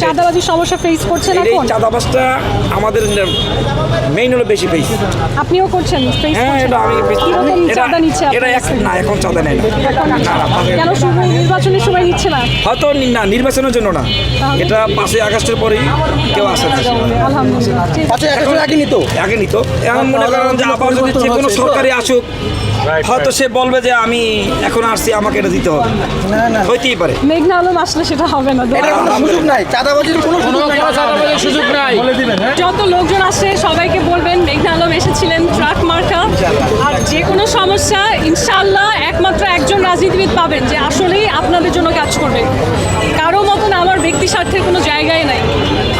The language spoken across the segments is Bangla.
চাঁদাবাজির সমস্যা ফেস করছেন এই এখন? চাঁদাবাজটা আমাদের মেইন হলো বেশি ফেস। আপনিও করছেন, ফেস হ্যাঁ, করছেন? এটা আমি কিরকম চাঁদা নিচ্ছে এটা আপনার কাছে? না, এখন চাঁদা নেই না। এখন কেন শুধু নির্বাচনের সময় নিচ্ছে না? হয়তো না, নির্বাচনের জন্য না, এটা 5ই আগস্টের পরেই কেউ আসে না। আলহামদুলিল্লাহ, ঠিক আছে। আগে নিত, এখন মনে করেন যে আবার যদি যে কোনো সরকারি আসুক, হয়তো সে বলবে যে আমি এখন আসছি, আমাকে এটা দিতে হবে, হইতেই পারে। মেঘনা আলম আসলে সেটা হবে না। সুযোগ নাই, চাঁদাবাজির কোনো সুযোগ নাই। যত লোকজন আসে সবাইকে বলবেন মেঘনা আলম এসেছিলেন ট্রাক মার্কা। আর যে কোনো সমস্যা ইনশাআল্লাহ একমাত্র একজন রাজনীতিবিদ পাবেন যে আসলেই আপনাদের জন্য কাজ করবে। কারো মতন আমার ব্যক্তি স্বার্থের কোনো জায়গায় নাই।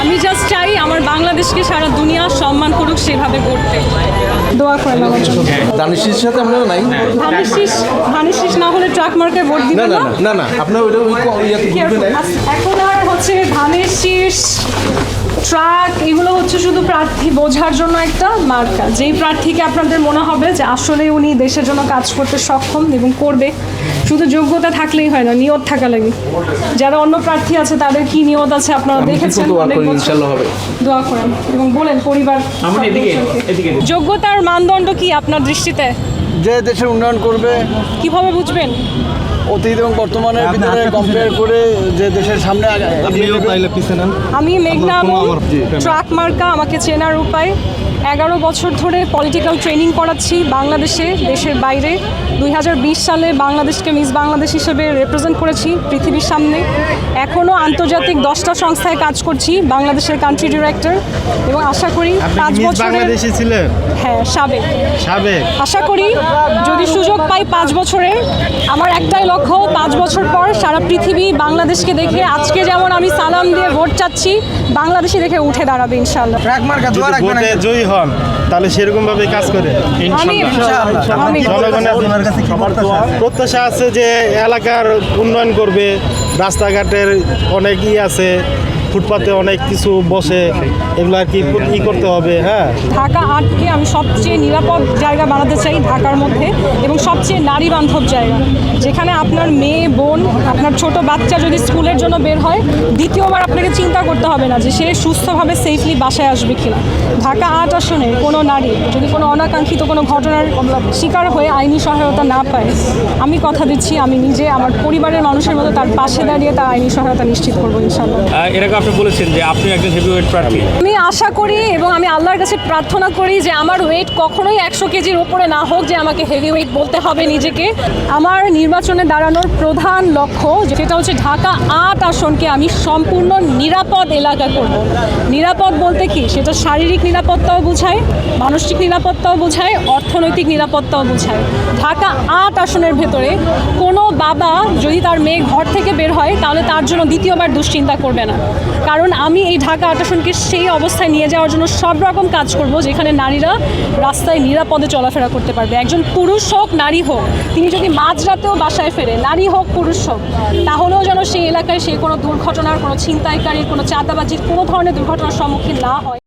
আমি জাস্ট চাই আমার বাংলাদেশকে সারা দুনিয়া সম্মান করুক সেভাবে করতে। দোয়া করেন আমার জন্য। দানিশের সাথে আপনারা নাই? ধানের শীষ না হলে ট্রাক মার্কায় ভোট না দিবেন না না? না না, আপনার ওইটা ওই ইয়াতে ঘুরবে না। এখন আর হচ্ছে ধানের শীষ, ট্রাক, এগুলো হচ্ছে শুধু প্রার্থী বোঝার জন্য একটা মার্কা। যেই প্রার্থীকে আপনাদের মনে হবে যে আসলে উনি দেশের জন্য কাজ করতে সক্ষম এবং করবে, শুধু যোগ্যতা থাকলেই হয় না, নিয়ত থাকা লাগে। যারা অন্য প্রার্থী আছে তাদের কি নিয়ত আছে আপনারা দেখেছেন। দোয়া অনেক করি, বছর। ইনশাআল্লাহ হবে। দোয়া করেন এবং বলেন পরিবার। যোগ্যতার মানদণ্ড কি আপনার দৃষ্টিতে? যে দেশের উন্নয়ন করবে, কিভাবে বুঝবেন? অতীত এবং বর্তমানের ভিতরে কম্পেয়ার করে যে দেশের সামনে এগিয়ে নেবে। আমি মেঘনা আলম, ট্রাক মার্কা আমাকে চেনার উপায়। 11 বছর ধরে পলিটিক্যাল ট্রেনিং করাচ্ছি বাংলাদেশে, দেশের বাইরে। 2020 সালে বাংলাদেশকে মিস বাংলাদেশ হিসেবে রিপ্রেজেন্ট করেছি পৃথিবীর সামনে। এখনও আন্তর্জাতিক 10টা সংস্থায় কাজ করছি বাংলাদেশের কান্ট্রি ডিরেক্টর, এবং আশা করি 5 বছরের। বাংলাদেশে ছিলেন? হ্যাঁ, সাবেক। আশা করি যদি সুযোগ পাই 5 বছরের, আমার একটাই লক্ষ্য 5 বছর পর সারা পৃথিবী বাংলাদেশকে দেখে আজকে যেমন আমি সালাম দিয়ে ভোট চাচ্ছি, বাংলাদেশি দেখে উঠে দাঁড়াবে ইনশাআল্লাহ। ট্রাক মার্কা দোয়া রাখবেন। ভোটে জয়ী হন, তাহলে সেরকম ভাবে কাজ করে আমি জনগণের প্রত্যাশা আছে যে এলাকার উন্নয়ন করবে, রাস্তাঘাটের অনেক আছে, ফুটপাতে অনেক কিছু বসে, এগুলো আর কি করতে হবে। হ্যাঁ, ঢাকা 8কে আমি সবচেয়ে নিরাপদ জায়গা বানাতে চাই ঢাকার মধ্যে, এবং সবচেয়ে নারী বান্ধব জায়গা, যেখানে আপনার মেয়ে, বোন, আপনার ছোট বাচ্চা যদি স্কুলের জন্য বের হয়, দ্বিতীয়বার আপনাকে চিন্তা করতে হবে না যে সে সুস্থভাবে সেফলি বাসায় আসবে কিনা। ঢাকা 8 আসনে কোনো নারী যদি কোনো অনাকাঙ্ক্ষিত কোনো ঘটনার শিকার হয়ে আইনি সহায়তা না পায়, আমি কথা দিচ্ছি আমি নিজে আমার পরিবারের মানুষের মতো তার পাশে দাঁড়িয়ে তার আইনি সহায়তা নিশ্চিত করবো ইনশাআল্লাহ। এরকম আপনি বলেছেন যে আপনি একজন হেভিওয়েট প্রার্থী। আমি আশা করি এবং আমি আল্লাহর কাছে প্রার্থনা করি যে আমার ওয়েট কখনোই 100 কেজির উপরে না হোক, যে আমাকে হেভি ওয়েট বলতে হবে নিজেকে। আমার নির্বাচনে দাঁড়ানোর প্রধান লক্ষ্য যেটা হচ্ছে ঢাকা 8 আসনকে আমি সম্পূর্ণ নিরাপদ এলাকা করব। নিরাপদ বলতে কি, সেটা শারীরিক নিরাপত্তাও বোঝায়, মানসিক নিরাপত্তাও বোঝায়, অর্থনৈতিক নিরাপত্তাও বোঝায়। ঢাকা 8 আসনের ভেতরে কোনো বাবা যদি তার মেয়ে ঘর থেকে বের হয়, তাহলে তার জন্য দ্বিতীয়বার দুশ্চিন্তা করবে না। কারণ আমি এই ঢাকা 8 আসনকে সেই অবস্থায় নিয়ে যাওয়ার জন্য সব রকম কাজ করব যেখানে নারীরা রাস্তায় নিরাপদে চলাফেরা করতে পারবে। একজন পুরুষ হোক নারী হোক, তিনি যদি মাঝরাতেও বাসায় ফেরে, নারী হোক পুরুষ হোক, তাহলেও যেন সেই এলাকায় সে কোনো দুর্ঘটনার, কোনো ছিনতাইকারীর, কোনো চাঁদাবাজির, কোনো ধরনের দুর্ঘটনার সম্মুখীন না হয়।